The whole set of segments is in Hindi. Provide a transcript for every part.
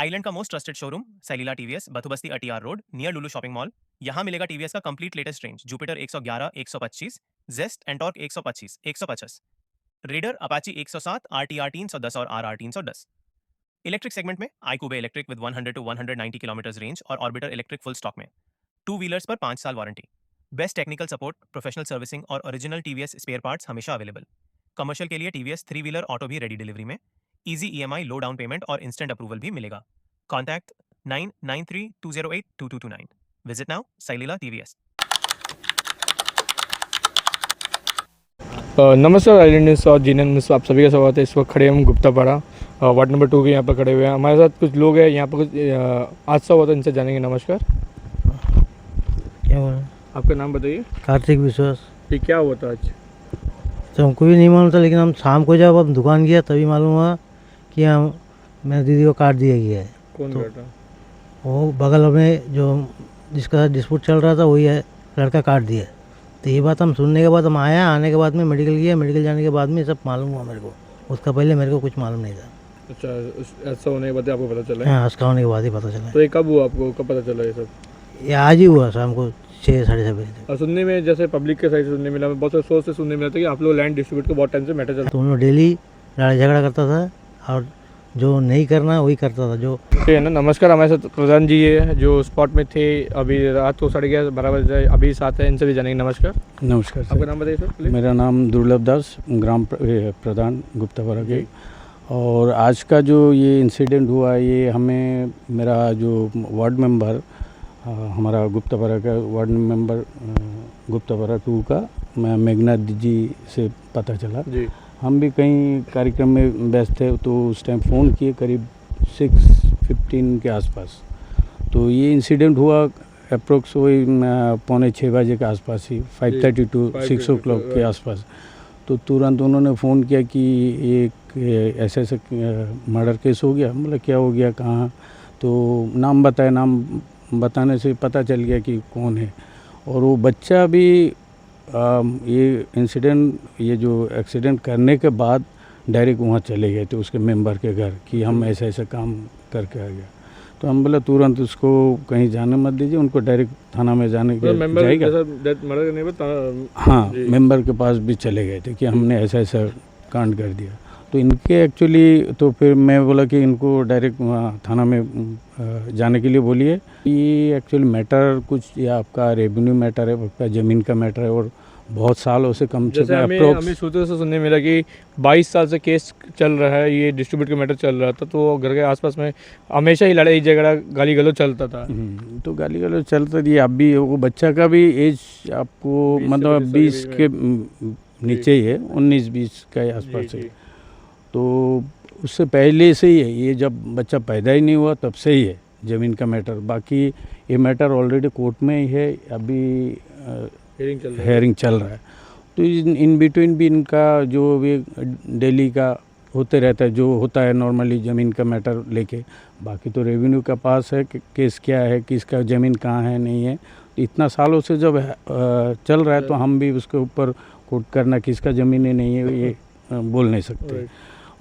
आइलैंड का most trusted showroom Sailila TVS, Bathubasti ATR road, near Lulu shopping mall. यहाँ मिलेगा टीवीएस का complete latest range, Jupiter 111, 125, Zest NTorq 125, 150, Raider, Apache 107, RTR 310 और आरआर 310। इलेक्ट्रिक सेगमेंट में iQube electric with 100 to 190 kilometre range और ऑर्बिटर इलेक्ट्रिक फुल स्टॉक में। टू व्हीलर्स पर 5 साल warranty, best technical support, professional servicing और ओरिजिनल टीवीएस स्पेयर पार्ट्स हमेशा अवेलेबल। कमर्शियल के लिए टीवीएस 3 व्हीलर ऑटो भी रेडी डिलीवरी में। Easy EMI, low down payment और इंस्टेंट अप्रूवल भी मिलेगा। Contact 9932082229। Visit now Sailila TVS. नमस्कार आइलैंड न्यूज़ और जीएनएन न्यूज़, आप सभी का स्वागत है। इस वक्त खड़े हम गुप्तापाड़ा वार्ड नंबर 2 के यहाँ पर खड़े हुए हैं। हमारे साथ कुछ लोग हैं यहाँ पर, कुछ हादसा हुआ था, इनसे जानेंगे। नमस्कार, क्या बोला? आपका नाम बताइए। कार्तिक विश्वास। ये क्या हुआ था आज? तो हमको भी नहीं मालूम था, लेकिन हम शाम को जब हम दुकान गया तभी मालूम हुआ कि हम मेरी दीदी को काट दिया गया है। कौन तो बैठा? वो बगल में जो जिसका डिस्प्यूट चल रहा था वही है, लड़का काट दिया। तो ये बात हम सुनने के बाद हम आने के बाद में मेडिकल गया। मेडिकल जाने के बाद में सब मालूम हुआ मेरे को। उसका पहले मेरे को कुछ मालूम नहीं था। अच्छा, ऐसा होने के बाद आपको पता चला? हाँ, उसका होने के बाद ही पता चला। तो ये कब हुआ, आपको कब पता चला ये सब? ये आज ही हुआ शाम को 6 साढ़े 6 बजे तक। और सुनने में, जैसे पब्लिक के साइड से सुनने मिला, बहुत सारे सोर्स से सुनने मिला था कि आप लोग लैंड डिस्ट्रीब्यूट को बहुत टाइम से मैटर चल तो उन लोग डेली लड़ाई झगड़ा करता था और जो नहीं करना वही करता था। जो है ना। नमस्कार, हमारे साथ प्रधान जी है जो स्पॉट में थे। अभी रात को 11:30 बजे अभी साथ है, इनसे भी जानेंगे। नमस्कार। नमस्कार सर। आपका नाम बताइए सर प्लीज। मेरा नाम दुर्लभ दास, ग्राम प्रधान गुप्तापाड़ा के। और आज का जो ये इंसिडेंट हुआ, ये हमें मेरा जो वार्ड मेंबर, हमारा गुप्तापाड़ा का वार्ड मेंबर गुप्तापाड़ा 2 का मेघनाथ जी से पता चला जी। हम भी कहीं कार्यक्रम में व्यस्त थे, तो उस टाइम फ़ोन किए करीब 6:15 के आसपास। तो ये इंसिडेंट हुआ अप्रोक्स वही 5:45 बजे के आसपास ही, 5:30 to 6 o'clock के आसपास। तो तुरंत उन्होंने फ़ोन किया कि एक ऐसे ऐसे मर्डर केस हो गया। मतलब क्या हो गया, कहाँ? तो नाम बताया, नाम बताने से पता चल गया कि कौन है। और वो बच्चा भी ये इंसिडेंट, ये जो एक्सीडेंट करने के बाद डायरेक्ट वहाँ चले गए थे उसके मेंबर के घर कि हम ऐसा ऐसा काम करके आ गया। तो हम बोला तुरंत उसको कहीं जाने मत दीजिए, उनको डायरेक्ट थाना में जाने के जाएगा। हाँ, मेंबर के पास भी चले गए थे कि हमने ऐसा ऐसा कांड कर दिया। तो इनके एक्चुअली, तो फिर मैं बोला कि इनको डायरेक्ट वहाँ थाना में जाने के लिए बोलिए। ये एक्चुअली मैटर कुछ, ये आपका रेवेन्यू मैटर है, आपका ज़मीन का मैटर है, और बहुत सालों से कम से कम हमें सूत्रों से सुनने मिला कि 22 साल से केस चल रहा है, ये डिस्ट्रीब्यूट का मैटर चल रहा था। तो घर के आसपास में हमेशा ही लड़ाई झगड़ा, गाली गलौज चलता था। तो गाली गलौज चलता थी। अब भी वो बच्चा का भी एज आपको मतलब 20 के नीचे ही है, 19-20 के आसपास है। तो उससे पहले से ही है, ये जब बच्चा पैदा ही नहीं हुआ तब से ही है ज़मीन का मैटर। बाकी ये मैटर ऑलरेडी कोर्ट में ही है, अभी हेयरिंग चल रहा है। तो इन बिटवीन भी इनका जो भी डेली का होते रहता है, जो होता है नॉर्मली ज़मीन का मैटर लेके। बाकी तो रेवेन्यू का पास है कि केस क्या है, किसका ज़मीन कहाँ है, नहीं है। इतना सालों से जब चल रहा है, तो हम भी उसके ऊपर कोर्ट करना किसका ज़मीन है नहीं है ये बोल नहीं सकते।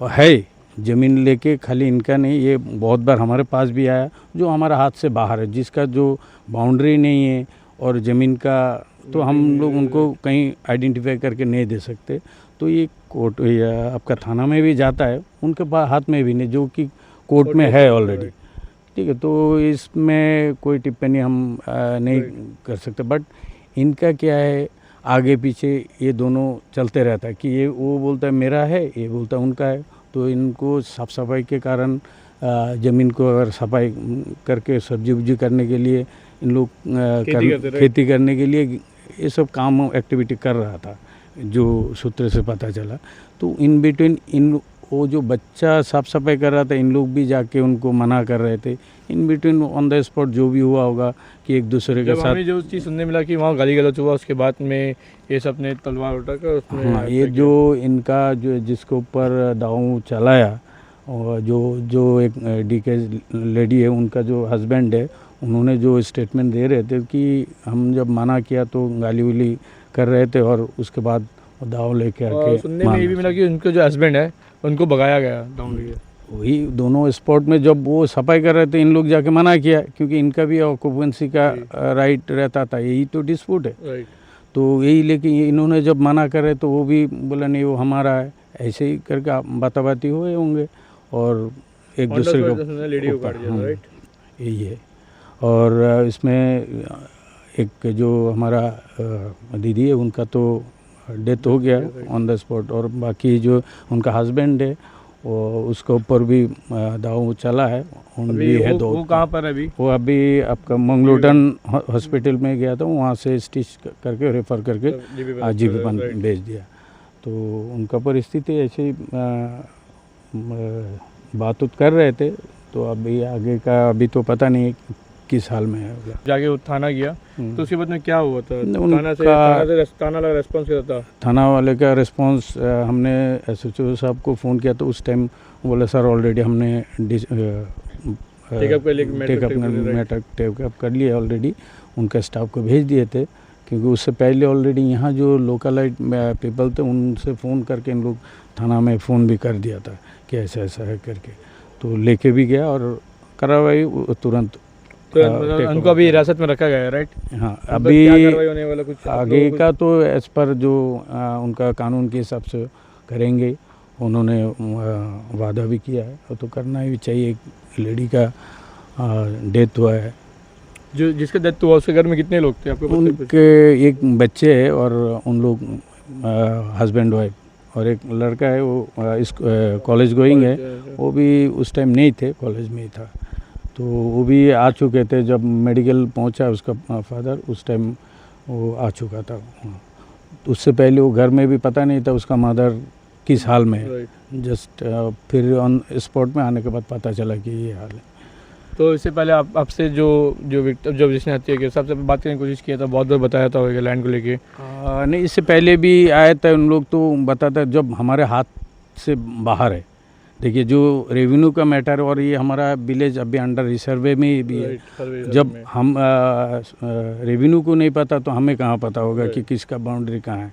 और है ज़मीन लेके खाली इनका नहीं, ये बहुत बार हमारे पास भी आया जो हमारा हाथ से बाहर है, जिसका जो बाउंड्री नहीं है और ज़मीन का, तो हम लोग उनको कहीं आइडेंटिफाई करके नहीं दे सकते। तो ये कोर्ट या आपका थाना में भी जाता है, उनके पास हाथ में भी नहीं, जो कि कोर्ट में है ऑलरेडी। ठीक है, तो इसमें कोई टिप्पणी हम नहीं कर सकते। बट इनका क्या है, आगे पीछे ये दोनों चलते रहता है कि ये वो बोलता है मेरा है, ये बोलता है उनका है। तो इनको साफ़ सफाई के कारण ज़मीन को अगर सफाई करके सब्जी उब्जी करने के लिए इन लोग खेती करने के लिए ये सब काम एक्टिविटी कर रहा था, जो सूत्र से पता चला। तो इन बिटवीन इन वो जो बच्चा साफ़ सफाई कर रहा था, इन लोग भी जाके उनको मना कर रहे थे। In between on the spot जो भी हुआ होगा कि एक दूसरे के साथ, हमें जो चीज़ सुनने मिला कि वहाँ गाली गलौज हुआ, उसके बाद में ये सब ने तलवार उठाकर उसमें, हाँ, ये जो इनका जो जिसके ऊपर दांव चलाया, और जो एक डीके लेडी है, उनका जो हस्बैंड है, उन्होंने जो स्टेटमेंट दे रहे थे कि हम जब मना किया तो गाली उली कर रहे थे, और उसके बाद दाव लेके आके सुनने में ये भी मिला कि उनके जो हस्बैंड है उनको भगाया गया दाव लेके। वही दोनों स्पॉट में जब वो सफाई कर रहे थे इन लोग जाके मना किया, क्योंकि इनका भी ऑक्यूपेंसी का राइट रहता था, यही तो डिस्प्यूट है। राइट। तो यही लेकिन इन्होंने जब मना करे तो वो भी बोला नहीं वो हमारा है, ऐसे ही करके बाताबाती हुए होंगे और एक दूसरे को लेडी को काट दिया था, राइट। यही है। और इसमें एक जो हमारा दीदी है उनका तो डेथ हो गया ऑन द स्पॉट, और बाकी जो उनका हस्बैंड है वो उसके ऊपर भी दाव चला है, उन भी है दो। वो कहाँ पर है अभी? वो अभी आपका मंगलोटन हॉस्पिटल में गया था, वहाँ से स्टिच करके रेफ़र करके जीबी बन भेज दिया। तो उनका परिस्थिति ऐसे ही बात कर रहे थे, तो अभी आगे का अभी तो पता नहीं किस हाल में है। जाके वो थाना गया तो उसके बाद में क्या हुआ था? उनका थाना लगा रेस्पॉन्स क्या था? थाना वाले का रिस्पांस हमने एसएचओ साहब को फ़ोन किया तो उस टाइम बोले सर ऑलरेडी हमने टेकअप कर लिया ऑलरेडी, उनका स्टाफ को भेज दिए थे, क्योंकि उससे पहले ऑलरेडी यहाँ जो लोकलाइट पीपल थे उनसे फ़ोन करके इन लोग थाना में फ़ोन भी कर दिया था कि ऐसा ऐसा है करके, तो लेके भी गया और कार्रवाई तुरंत उनको अभी हिरासत में रखा गया है, राइट? हाँ, अभी होने वाला कुछ आगे का तो एज पर जो उनका कानून के हिसाब से करेंगे, उन्होंने वादा भी किया है, तो करना ही चाहिए। एक लेडी का डेथ हुआ है, जो जिसका डेथ हुआ उसके घर में कितने लोग थे आपको पता है? उनके एक बच्चे है और उन लोग हस्बैंड वाइफ, और एक लड़का है वो इस कॉलेज गोइंग है, वो भी उस टाइम नहीं थे, कॉलेज में ही था, तो वो भी आ चुके थे जब मेडिकल पहुंचा उसका फादर, उस टाइम वो आ चुका था। उससे पहले वो घर में भी पता नहीं था उसका मदर किस हाल में है, जस्ट फिर ऑन स्पॉट में आने के बाद पता चला कि ये हाल है। तो इससे पहले आपसे जो विक्टिम जो जिसने हत्या की सबसे बात करने की कोशिश किया था, बहुत बार बताया था होगा लैंड को लेके? नहीं, इससे पहले भी आए थे उन लोग, तो बताता जब हमारे हाथ से बाहर है। देखिए जो रेवेन्यू का मैटर, और ये हमारा विलेज अभी अंडर रिसर्वे में भी है, जब हम रेवेन्यू को नहीं पता तो हमें कहाँ पता होगा कि किसका बाउंड्री कहाँ है,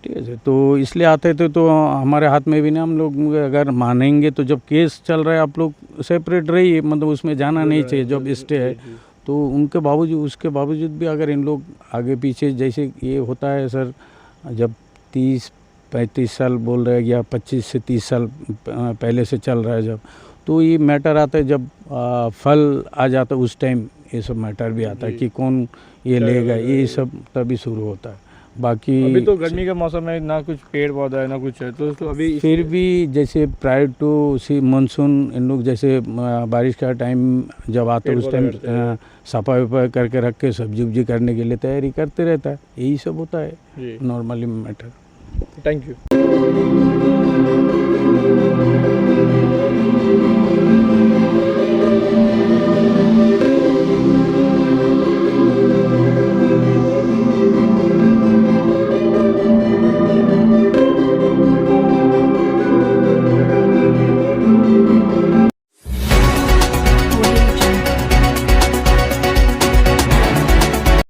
ठीक है। तो इसलिए आते थे तो हमारे हाथ में भी नहीं, हम लोग अगर मानेंगे तो जब केस चल रहा है आप लोग सेपरेट रहिए, मतलब उसमें जाना नहीं चाहिए जब स्टे है, तो उनके बावजूद उसके बावजूद भी अगर इन लोग आगे पीछे, जैसे ये होता है सर, जब 30-35 साल बोल रहे हैं या 25 से 30 साल पहले से चल रहा है जब, तो ये मैटर आता है जब फल आ जाता है उस टाइम ये सब मैटर भी आता है कि कौन ये लेगा, ये सब तभी शुरू होता है। बाकी अभी तो गर्मी का मौसम है, ना कुछ पेड़ पौधा है ना कुछ है, तो अभी फिर भी जैसे प्रायर टू सी मानसून इन लोग जैसे बारिश का टाइम जब आता है उस टाइम सफाई वफाई करके रख के सब्जी उब्जी करने के लिए तैयारी करते रहता है, यही सब होता है नॉर्मली मैटर। Thank you.